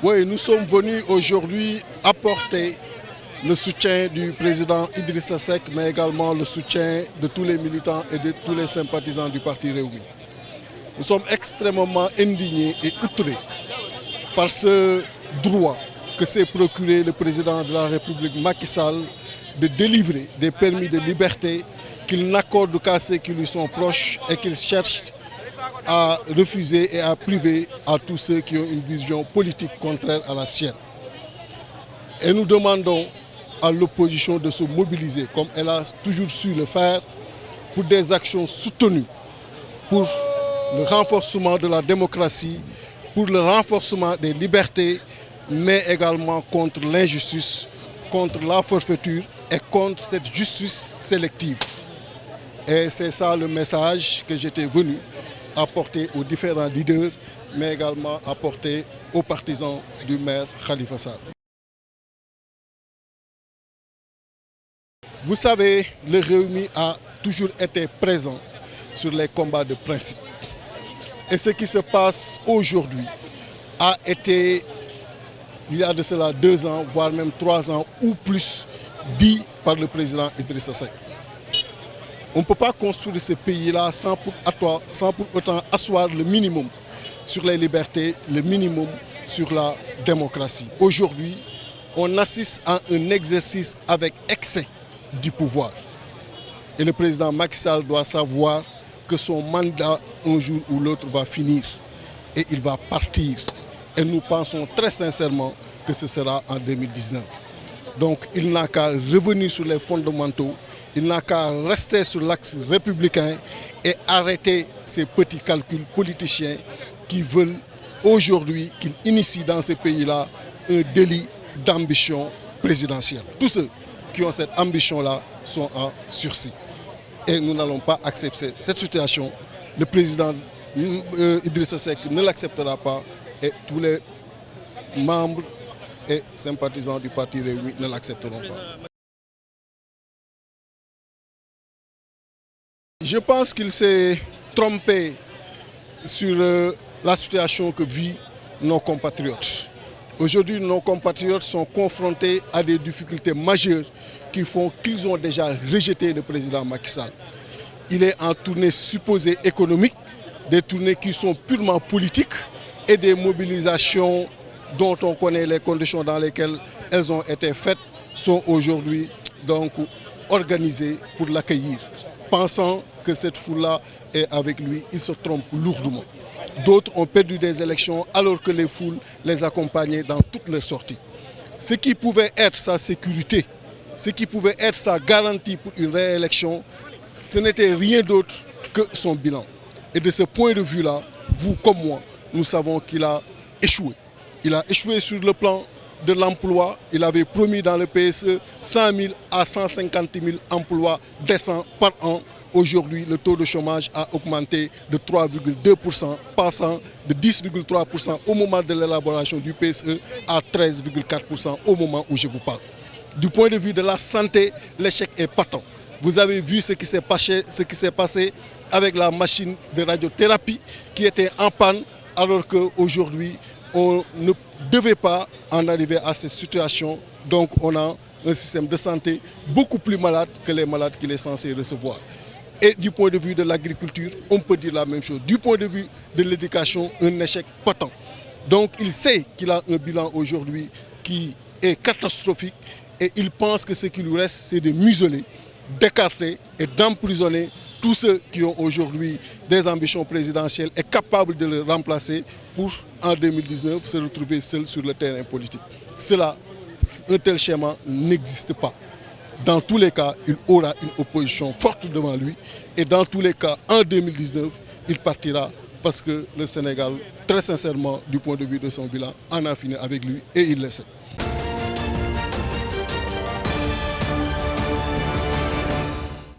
Oui, nous sommes venus aujourd'hui apporter le soutien du président Idrissa Seck, mais également le soutien de tous les militants et de tous les sympathisants du parti Rewmi. Nous sommes extrêmement indignés et outrés par ce droit que s'est procuré le président de la République Macky Sall de délivrer des permis de liberté qu'il n'accorde qu'à ceux qui lui sont proches et qu'il cherche à refuser et à priver à tous ceux qui ont une vision politique contraire à la sienne. Et nous demandons à l'opposition de se mobiliser, comme elle a toujours su le faire, pour des actions soutenues, pour le renforcement de la démocratie, pour le renforcement des libertés, mais également contre l'injustice, contre la forfaiture et contre cette justice sélective. Et c'est ça le message que j'étais venu apporter aux différents leaders, mais également apporter aux partisans du maire Khalifa Sall. Vous savez, le Rewmi a toujours été présent sur les combats de principe. Et ce qui se passe aujourd'hui a été, il y a de cela 2 ans, voire même 3 ans ou plus, dit par le président Idrissa Seck. On ne peut pas construire ce pays-là sans pour autant asseoir le minimum sur les libertés, le minimum sur la démocratie. Aujourd'hui, on assiste à un exercice avec excès du pouvoir. Et le président Macky Sall doit savoir que son mandat, un jour ou l'autre, va finir. Et il va partir. Et nous pensons très sincèrement que ce sera en 2019. Donc il n'a qu'à revenir sur les fondamentaux, il n'a qu'à rester sur l'axe républicain et arrêter ces petits calculs politiciens qui veulent aujourd'hui qu'il initie dans ce pays-là un délit d'ambition présidentielle. Tous ceux qui ont cette ambition-là sont en sursis. Et nous n'allons pas accepter cette situation. Le président Idrissa Seck ne l'acceptera pas et tous les membres et sympathisants du parti Rewmi ne l'accepteront pas. Je pense qu'il s'est trompé sur la situation que vivent nos compatriotes. Aujourd'hui, nos compatriotes sont confrontés à des difficultés majeures qui font qu'ils ont déjà rejeté le président Macky Sall. Il est en tournée supposée économique, des tournées qui sont purement politiques et des mobilisations dont on connaît les conditions dans lesquelles elles ont été faites sont aujourd'hui donc organisées pour l'accueillir. Pensant que cette foule-là est avec lui, il se trompe lourdement. D'autres ont perdu des élections alors que les foules les accompagnaient dans toutes leurs sorties. Ce qui pouvait être sa sécurité, ce qui pouvait être sa garantie pour une réélection, ce n'était rien d'autre que son bilan. Et de ce point de vue-là, vous comme moi, nous savons qu'il a échoué. Il a échoué sur le plan de l'emploi. Il avait promis dans le PSE 100 000 à 150 000 emplois décents par an. Aujourd'hui, le taux de chômage a augmenté de 3,2%, passant de 10,3% au moment de l'élaboration du PSE à 13,4% au moment où je vous parle. Du point de vue de la santé, l'échec est patent. Vous avez vu ce qui s'est passé avec la machine de radiothérapie qui était en panne, alors qu'aujourd'hui, on ne devait pas en arriver à cette situation. Donc on a un système de santé beaucoup plus malade que les malades qu'il est censé recevoir. Et du point de vue de l'agriculture, on peut dire la même chose. Du point de vue de l'éducation, un échec patent. Donc il sait qu'il a un bilan aujourd'hui qui est catastrophique et il pense que ce qui lui reste, c'est de museler, d'écarter et d'emprisonner tous ceux qui ont aujourd'hui des ambitions présidentielles et capables de le remplacer pour, en 2019, se retrouver seul sur le terrain politique. Un tel schéma n'existe pas. Dans tous les cas, il aura une opposition forte devant lui et dans tous les cas, en 2019, il partira parce que le Sénégal, très sincèrement, du point de vue de son bilan, en a fini avec lui et il le sait.